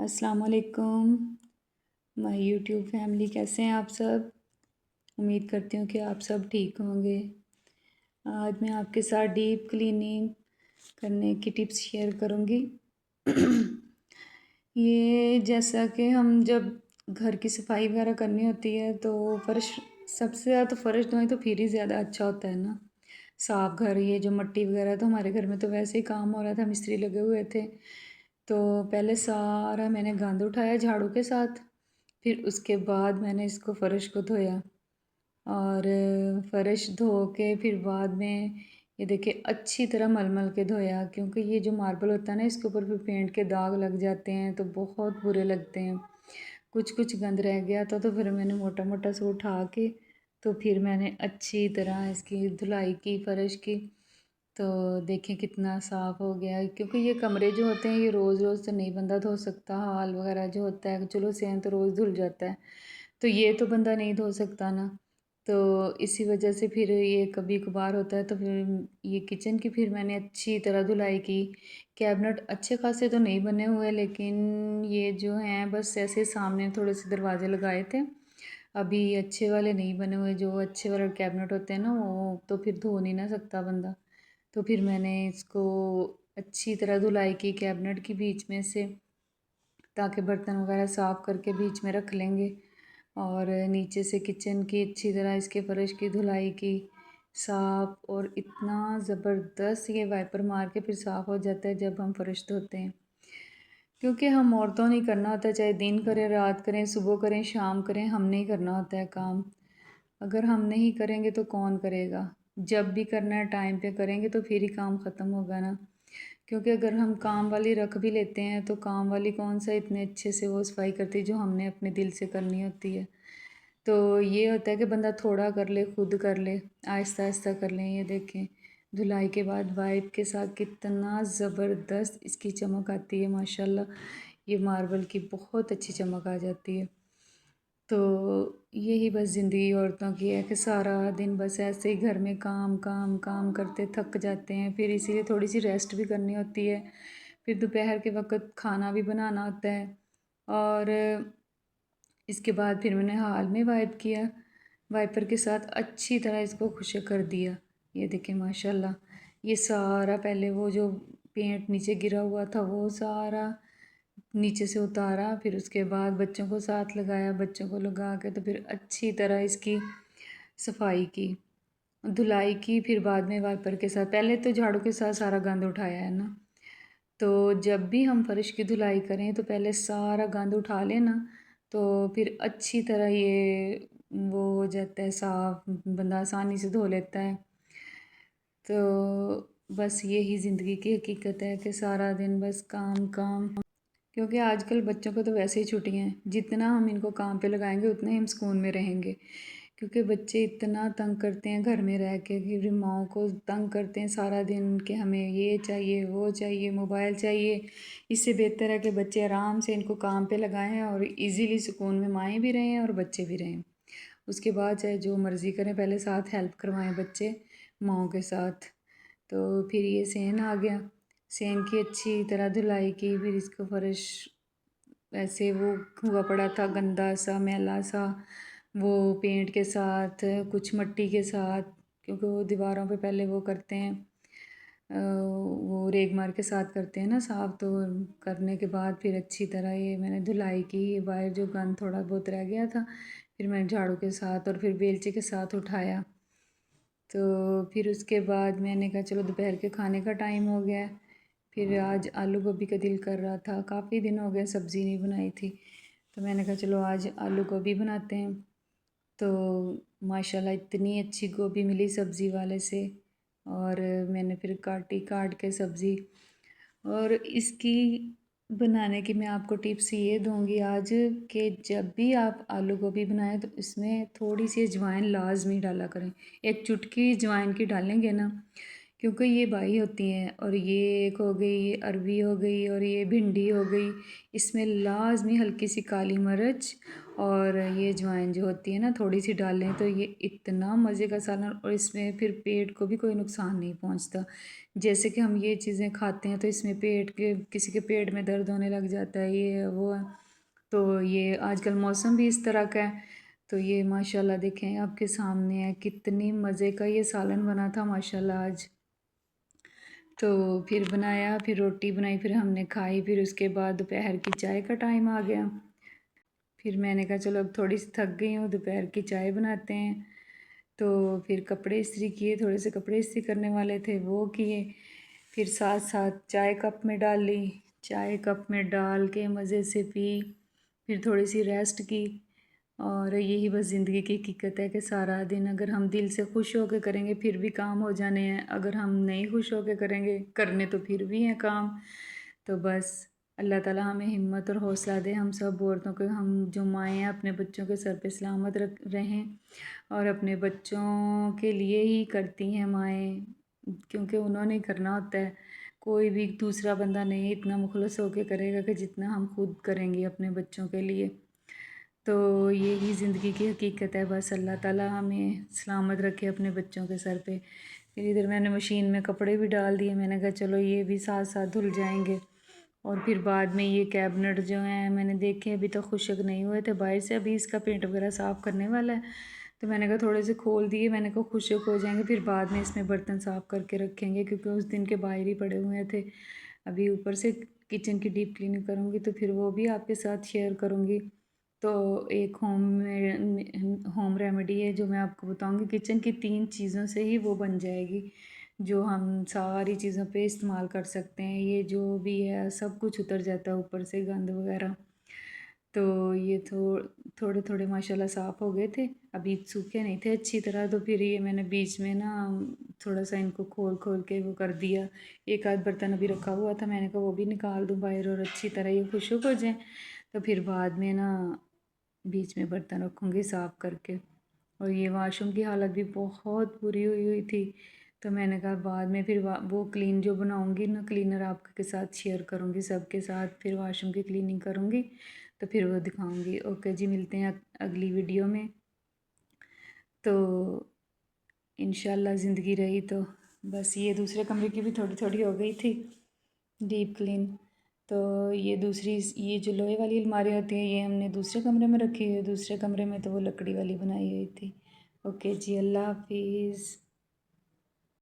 अस्सलाम वालेकुम my YouTube family, कैसे हैं आप सब। उम्मीद करती हूँ कि आप सब ठीक होंगे। आज मैं आपके साथ डीप क्लीनिंग करने की टिप्स शेयर करूँगी। ये जैसा कि हम जब घर की सफाई वगैरह करनी होती है तो फ़र्श, सबसे ज़्यादा तो फ़र्श धोएं तो फिर ही ज़्यादा अच्छा होता है ना। साफ़ घर, ये जो मिट्टी वगैरह, तो हमारे घर में तो वैसे ही काम हो रहा था, मिस्त्री लगे हुए थे। तो पहले सारा मैंने गंद उठाया झाड़ू के साथ, फिर उसके बाद मैंने इसको फ़र्श को धोया। और फ़र्श धो के फिर बाद में ये देखिए अच्छी तरह मल के धोया, क्योंकि ये जो मार्बल होता है ना, इसके ऊपर फिर पेंट के दाग लग जाते हैं तो बहुत बुरे लगते हैं। कुछ कुछ गंद रह गया था तो फिर मैंने मोटा मोटा से उठा के तो फिर मैंने अच्छी तरह इसकी धुलाई की फ़र्श की। तो देखें कितना साफ़ हो गया है, क्योंकि ये कमरे जो होते हैं ये रोज़ रोज़ तो नहीं बंदा धो सकता। हॉल वगैरह जो होता है, चलो सेम तो रोज़ धुल जाता है, तो ये तो बंदा नहीं धो सकता ना। तो इसी वजह से फिर ये कभी कभार होता है, तो फिर ये किचन की फिर मैंने अच्छी तरह धुलाई की। कैबिनेट अच्छे खासे तो नहीं बने हुए, लेकिन ये जो हैं बस ऐसे सामने थोड़े से दरवाजे लगाए थे। अभी अच्छे वाले नहीं बने हुए, जो अच्छे वाले कैबिनेट होते हैं ना, वो तो फिर धो नहीं ना सकता बंदा। तो फिर मैंने इसको अच्छी तरह धुलाई की कैबिनेट की बीच में से, ताकि बर्तन वगैरह साफ़ करके बीच में रख लेंगे। और नीचे से किचन की अच्छी तरह इसके फ़र्श की धुलाई की साफ़, और इतना ज़बरदस्त ये वाइपर मार के फिर साफ़ हो जाता है जब हम फ़र्श धोते हैं। क्योंकि हम औरतों ने करना होता है, चाहे दिन करें, रात करें, सुबह करें, शाम करें, हमने ही करना होता है काम। अगर हम नहीं करेंगे तो कौन करेगा। जब भी करना है टाइम पे करेंगे तो फिर ही काम ख़त्म होगा ना। क्योंकि अगर हम काम वाली रख भी लेते हैं तो काम वाली कौन सा इतने अच्छे से वो सफाई करती है जो हमने अपने दिल से करनी होती है। तो ये होता है कि बंदा थोड़ा कर ले, खुद कर ले, आहिस्ता आहिस्ता कर लें। ये देखें धुलाई के बाद वाइप के साथ कितना ज़बरदस्त इसकी चमक आती है माशाल्लाह। ये मार्बल की बहुत अच्छी चमक आ जाती है। तो यही बस ज़िंदगी औरतों की है कि सारा दिन बस ऐसे ही घर में काम काम काम करते थक जाते हैं, फिर इसीलिए थोड़ी सी रेस्ट भी करनी होती है। फिर दोपहर के वक़्त खाना भी बनाना होता है। और इसके बाद फिर मैंने हाल में वाइप किया, वाइपर के साथ अच्छी तरह इसको खुशक कर दिया। ये देखें माशाल्लाह, ये सारा पहले वो जो पेंट नीचे गिरा हुआ था वो सारा नीचे से उतारा, फिर उसके बाद बच्चों को साथ लगाया, बच्चों को लगा के तो फिर अच्छी तरह इसकी सफाई की, धुलाई की। फिर बाद में वाइपर के साथ, पहले तो झाड़ू के साथ सारा गंद उठाया है ना। तो जब भी हम फर्श की धुलाई करें तो पहले सारा गंद उठा लेना, तो फिर अच्छी तरह ये वो हो जाता है साफ़, बंदा आसानी से धो लेता है। तो बस यही ज़िंदगी की हकीकत है कि सारा दिन बस काम काम। क्योंकि आजकल बच्चों को तो वैसे ही छुट्टियां हैं, जितना हम इनको काम पे लगाएंगे उतने ही हम सुकून में रहेंगे। क्योंकि बच्चे इतना तंग करते हैं घर में रह के, कि माओ को तंग करते हैं सारा दिन कि हमें ये चाहिए, वो चाहिए, मोबाइल चाहिए। इससे बेहतर है कि बच्चे आराम से इनको काम पे लगाएं और इजीली सुकून में माएँ भी रहें और बच्चे भी रहें। उसके बाद चाहे जो मर्ज़ी करें, पहले साथ हेल्प करवाएं बच्चे माओ के साथ। तो फिर ये सेन आ गया, सेन की अच्छी तरह धुलाई की, फिर इसको फ़र्श ऐसे वो हुआ पड़ा था गंदा सा मैला सा, वो पेंट के साथ, कुछ मिट्टी के साथ, क्योंकि वो दीवारों पे पहले वो करते हैं, वो रेगमार के साथ करते हैं ना साफ़। तो करने के बाद फिर अच्छी तरह ये मैंने धुलाई की, ये बाहर जो गंद थोड़ा बहुत रह गया था फिर मैंने झाड़ू के साथ और फिर बेलचे के साथ उठाया। तो फिर उसके बाद मैंने कहा चलो दोपहर के खाने का टाइम हो गया है। फिर आज आलू गोभी का दिल कर रहा था, काफ़ी दिन हो गए सब्ज़ी नहीं बनाई थी, तो मैंने कहा चलो आज आलू गोभी बनाते हैं। तो माशाल्लाह इतनी अच्छी गोभी मिली सब्ज़ी वाले से, और मैंने फिर काट के सब्ज़ी। और इसकी बनाने की मैं आपको टिप्स ये दूंगी आज, कि जब भी आप आलू गोभी बनाएं तो इसमें थोड़ी सी अजवाइन लाजमी डाला करें। एक चुटकी अजवाइन की डालेंगे ना, کیونکہ یہ بائی ہوتی ہیں، اور یہ ایک ہو گئی، یہ عربی ہو گئی، اور یہ بھنڈی ہو گئی۔ اس میں لازمی ہلکی سی کالی مرچ اور یہ اجوائن جو ہوتی ہے نا تھوڑی سی ڈال لیں تو یہ اتنا مزے کا سالن، اور اس میں پھر پیٹ کو بھی کوئی نقصان نہیں پہنچتا۔ جیسے کہ ہم یہ چیزیں کھاتے ہیں تو اس میں پیٹ کے کسی کے پیٹ میں درد ہونے لگ جاتا ہے، یہ وہ ہے۔ تو یہ آج کل موسم بھی اس طرح کا ہے، تو یہ ماشاءاللہ دیکھیں آپ کے سامنے ہے، کتنی مزے کا یہ سالن بنا تھا ماشاءاللہ آج۔ تو پھر بنایا، پھر روٹی بنائی، پھر ہم نے کھائی، پھر اس کے بعد دوپہر کی چائے کا ٹائم آ گیا۔ پھر میں نے کہا چلو اب تھوڑی سی تھک گئی ہوں، دوپہر کی چائے بناتے ہیں۔ تو پھر کپڑے استری کیے، تھوڑے سے کپڑے استری کرنے والے تھے وہ کیے، پھر ساتھ ساتھ چائے کپ میں ڈال لی، چائے کپ میں ڈال کے مزے سے پی، پھر تھوڑی سی ریسٹ کی۔ اور یہی بس زندگی کی حقیقت ہے کہ سارا دن اگر ہم دل سے خوش ہو کے کریں گے پھر بھی کام ہو جانے ہیں، اگر ہم نہیں خوش ہو کے کریں گے کرنے تو پھر بھی ہیں کام۔ تو بس اللہ تعالیٰ ہمیں ہمت اور حوصلہ دے، ہم سب عورتوں کو، ہم جو مائیں ہیں اپنے بچوں کے سر پہ سلامت رہیں، اور اپنے بچوں کے لیے ہی کرتی ہیں مائیں، کیونکہ انہوں نے کرنا ہوتا ہے، کوئی بھی دوسرا بندہ نہیں اتنا مخلص ہو کے کرے گا کہ جتنا ہم خود کریں گے اپنے بچوں کے لیے۔ تو یہی زندگی کی حقیقت ہے، بس اللہ تعالیٰ ہمیں سلامت رکھے اپنے بچوں کے سر پہ۔ پھر ادھر میں نے مشین میں کپڑے بھی ڈال دیے، میں نے کہا چلو یہ بھی ساتھ ساتھ دھل جائیں گے۔ اور پھر بعد میں یہ کیبنٹ جو ہیں میں نے دیکھے ابھی تک خشک نہیں ہوئے تھے باہر سے، ابھی اس کا پینٹ وغیرہ صاف کرنے والا ہے، تو میں نے کہا تھوڑے سے کھول دیے، میں نے کہا خشک ہو جائیں گے پھر بعد میں اس میں برتن صاف کر کے رکھیں گے، کیونکہ اس دن کے باہر ہی پڑے ہوئے تھے۔ ابھی اوپر سے کچن کی ڈیپ کلیننگ کروں گی تو پھر وہ بھی آپ کے ساتھ شیئر کروں گی۔ تو ایک ہوم ریمیڈی ہے جو میں آپ کو بتاؤں گی، کچن کی 3 چیزوں سے ہی وہ بن جائے گی، جو ہم ساری چیزوں پہ استعمال کر سکتے ہیں، یہ جو بھی ہے سب کچھ اتر جاتا ہے اوپر سے گند وغیرہ۔ تو یہ تھوڑے تھوڑے ماشاءاللہ صاف ہو گئے تھے، ابھی سوکھے نہیں تھے اچھی طرح، تو پھر یہ میں نے بیچ میں نا تھوڑا سا ان کو کھول کے وہ کر دیا، ایک آدھ برتن ابھی رکھا ہوا تھا، میں نے کہا وہ بھی نکال دوں باہر اور اچھی طرح یہ خشک ہو جائیں، تو پھر بعد میں نا بیچ میں برتن رکھوں گی صاف کر کے۔ اور یہ واش روم کی حالت بھی بہت بری ہوئی تھی، تو میں نے کہا بعد میں پھر وہ کلین جو بناؤں گی نا کلینر آپ کے ساتھ شیئر کروں گی سب کے ساتھ، پھر واش روم کی کلیننگ کروں گی تو پھر وہ دکھاؤں گی۔ اوکے جی، ملتے ہیں اگلی ویڈیو میں۔ تو انشاءاللہ زندگی رہی تو بس یہ دوسرے کمرے کی بھی تھوڑی تھوڑی ہو گئی تھی ڈیپ کلین۔ تو یہ دوسری یہ جو لوہے والی الماری ہوتی ہے یہ ہم نے دوسرے کمرے میں رکھی ہوئی ہے، دوسرے کمرے میں تو وہ لکڑی والی بنائی ہوئی تھی۔ اوکے جی، اللہ حافظ۔